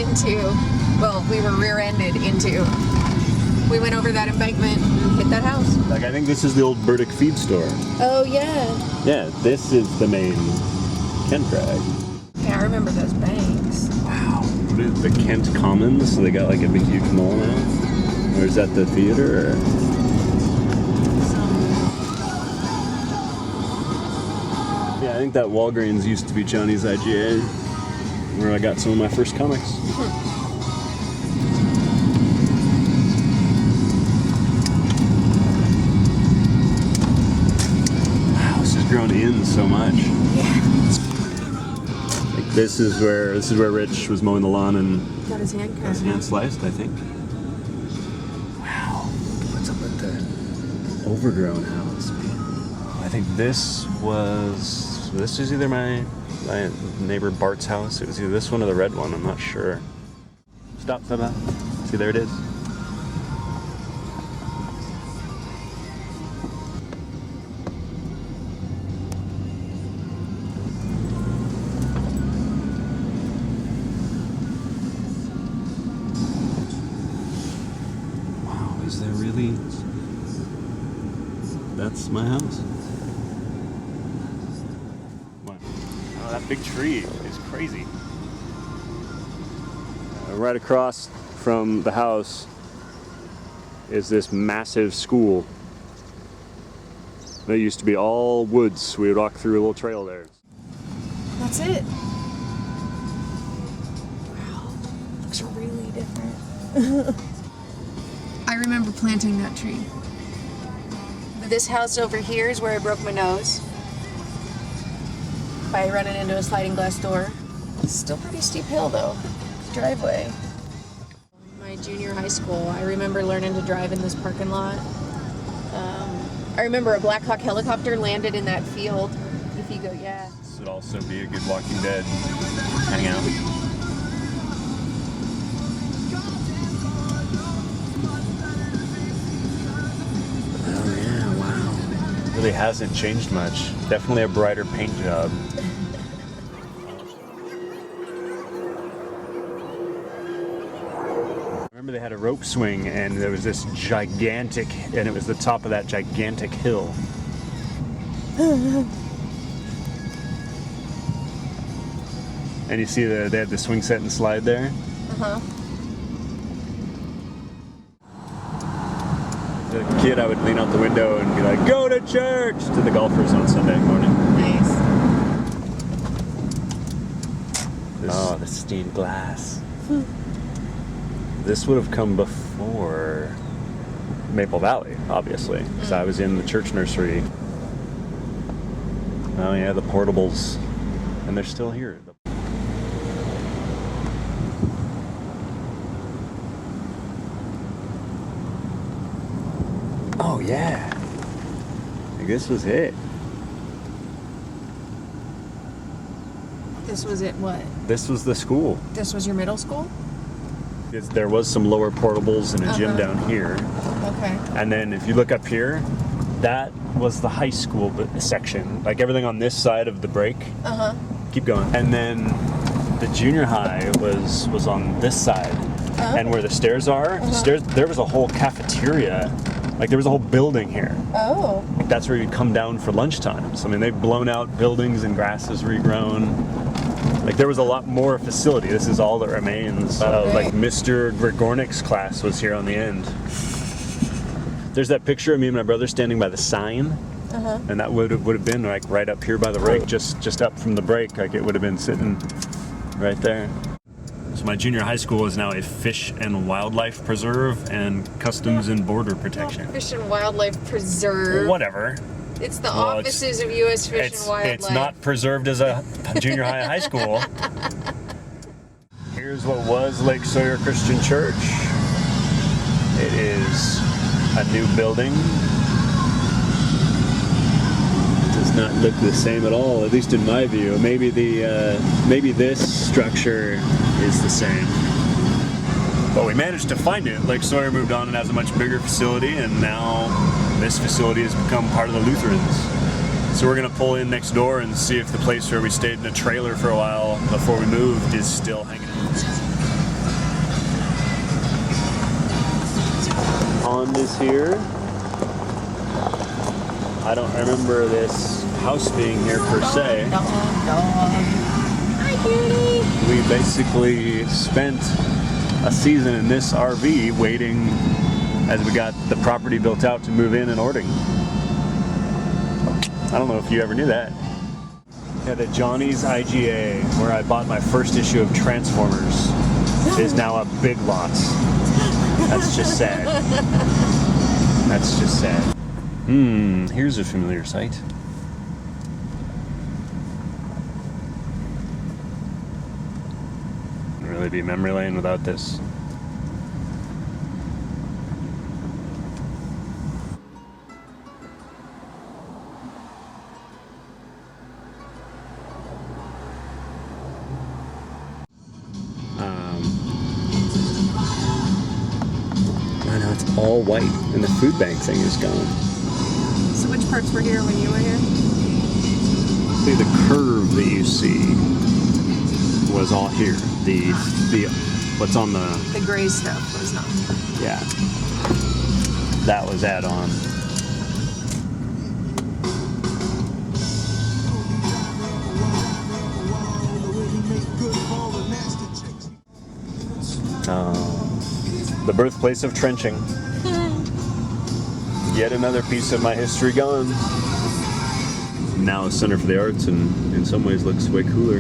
into, well, we were rear-ended into. We went over that embankment and hit that house. Like, I think this is the old Burdick feed store. Oh, yeah. Yeah, this is the main Kent drag. Yeah, I remember those banks. Wow. What is the Kent Commons? So they got like a big huge mall now? Or is that the theater? Or? Yeah, I think that Walgreens used to be Johnny's IGA, where I got some of my first comics. Wow, this has grown in so much. Yeah. Like this is where Rich was mowing the lawn and Got his hand cut. got his hand sliced, I think. Wow, what's up with the overgrown house? I think this is either my neighbor Bart's house. It was either this one or the red one. I'm not sure. Stop. See, there it is. Wow, is there really? That's my house. Oh, that big tree is crazy. Right across from the house is this massive school. That used to be all woods. We would walk through a little trail there. That's it. Wow, looks really different. I remember planting that tree. This house over here is where I broke my nose by running into a sliding glass door. It's still pretty steep hill though. Driveway. My junior high school, I remember learning to drive in this parking lot. I remember a Black Hawk helicopter landed in that field. If you go, yeah. This would also be a good Walking Dead hangout. Oh yeah, wow. Really hasn't changed much. Definitely a brighter paint job. Remember they had a rope swing and there was this gigantic, and it was the top of that gigantic hill. And you see they had the swing set and slide there. Uh-huh. As a kid, I would lean out the window and be like, "Go to church!" to the golfers on Sunday morning. Nice. Oh, the stained glass. This would have come before Maple Valley, obviously, because I was in the church nursery. Oh yeah, the portables, and they're still here. Oh yeah, like this was it. This was it, what? This was the school. This was your middle school? There was some lower portables and a gym down here. Okay. And then if you look up here, that was the high school section. Like everything on this side of the break. Uh-huh. Keep going. And then the junior high was on this side. Uh-huh. And where the stairs are, there was a whole cafeteria. Like there was a whole building here. Oh. Like that's where you'd come down for lunchtime. So I mean, they've blown out buildings and grass is regrown. Like there was a lot more facility. This is all that remains. Like Mr. Gregornik's class was here on the end. There's that picture of me and my brother standing by the sign, and that would have been like right up here by the break, just up from the break. Like it would have been sitting right there. So my junior high school is now a fish and wildlife preserve and customs and border protection. Fish and Wildlife Preserve. Whatever. It's the offices of U.S. Fish and Wildlife. It's not preserved as a junior high school. Here's what was Lake Sawyer Christian Church. It is a new building. It does not look the same at all, at least in my view. Maybe maybe this structure is the same. But we managed to find it. Lake Sawyer moved on and has a much bigger facility, and now this facility has become part of the Lutherans. So we're gonna pull in next door and see if the place where we stayed in a trailer for a while before we moved is still hanging in. pond is here. I don't remember this house being here per se. Dog. Hi, cutie. We basically spent a season in this RV waiting as we got the property built out to move in Ording. I don't know if you ever knew that. Yeah, the Johnny's IGA, where I bought my first issue of Transformers, is now a Big Lots. That's just sad. That's just sad. Here's a familiar sight. Wouldn't really be memory lane without this. Now it's all white, and the food bank thing is gone. So which parts were here when you were here? See, the curve that you see was all here. The what's on the gray stuff was not. yeah, that was add-on. The birthplace of trenching. Yet another piece of my history gone. Now a Center for the Arts, and in some ways looks way cooler.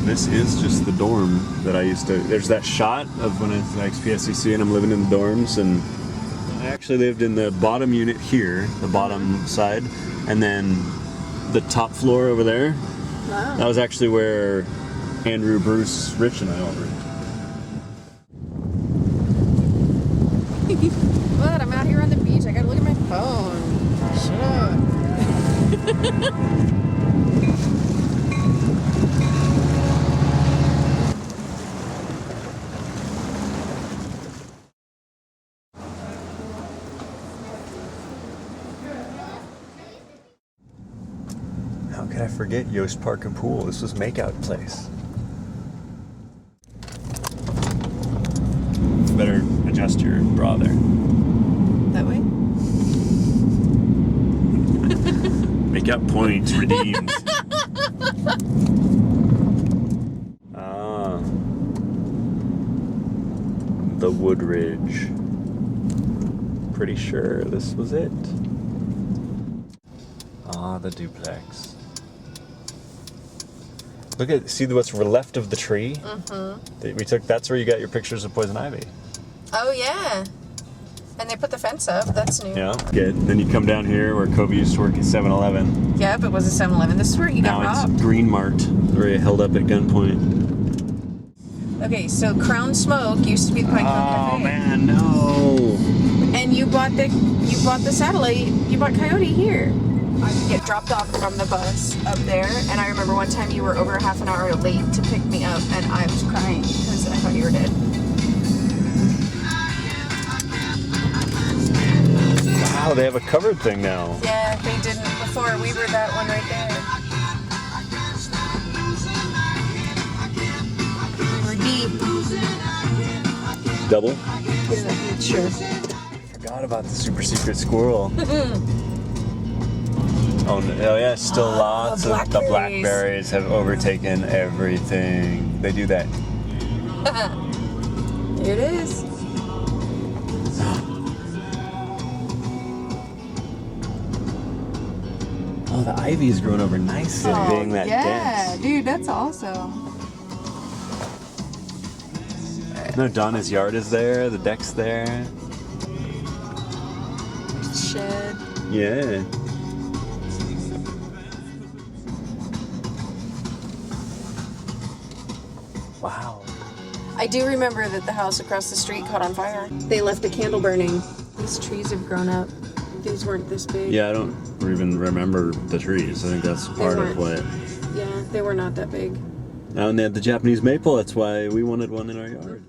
This is just the dorm that I used to. There's that shot of when it's like PSCC and I'm living in the dorms, and I actually lived in the bottom unit here, the bottom side, and then the top floor over there. Wow. That was actually where Andrew, Bruce, Rich, and I all lived. What? I'm out here on the beach. I gotta look at my phone. Shut up. How could I forget Yost Park and Pool? This was Makeout Place. Better adjust your bra there. That way? Makeout points redeemed. The Woodridge. Pretty sure this was it. The duplex. Look at, see what's left of the tree? That we took, that's where you got your pictures of poison ivy. Oh, yeah. And they put the fence up. That's new. Yeah. Good. Then you come down here where Kobe used to work at 7-Eleven. Yep, it was a 7-Eleven. This is where he got Now robbed. it's Green Mart, where he held up at gunpoint. Okay, so Crown Smoke used to be the Pine Cone Cafe. Oh man, no. And you bought the satellite. You bought Coyote here. I could get dropped off from the bus up there, and I remember one time you were over half an hour late to pick me up, and I was crying because I thought you were dead. Wow, they have a covered thing now. Yeah, they didn't before. We were that one right there. We were deep. Double? Yeah, sure. Forgot about the super secret squirrel. Oh yeah, still lots of the blackberries have overtaken everything. They do that. Here it is. Oh, the ivy's grown over nicely, being that dense. Dude, that's awesome. No, Donna's yard is there, the deck's there. Shed. Yeah. Wow. I do remember that the house across the street caught on fire. They left a candle burning. These trees have grown up. These weren't this big. Yeah, I don't even remember the trees. I think that's part of what. Yeah, they were not that big. Oh, and they had the Japanese maple. That's why we wanted one in our yard.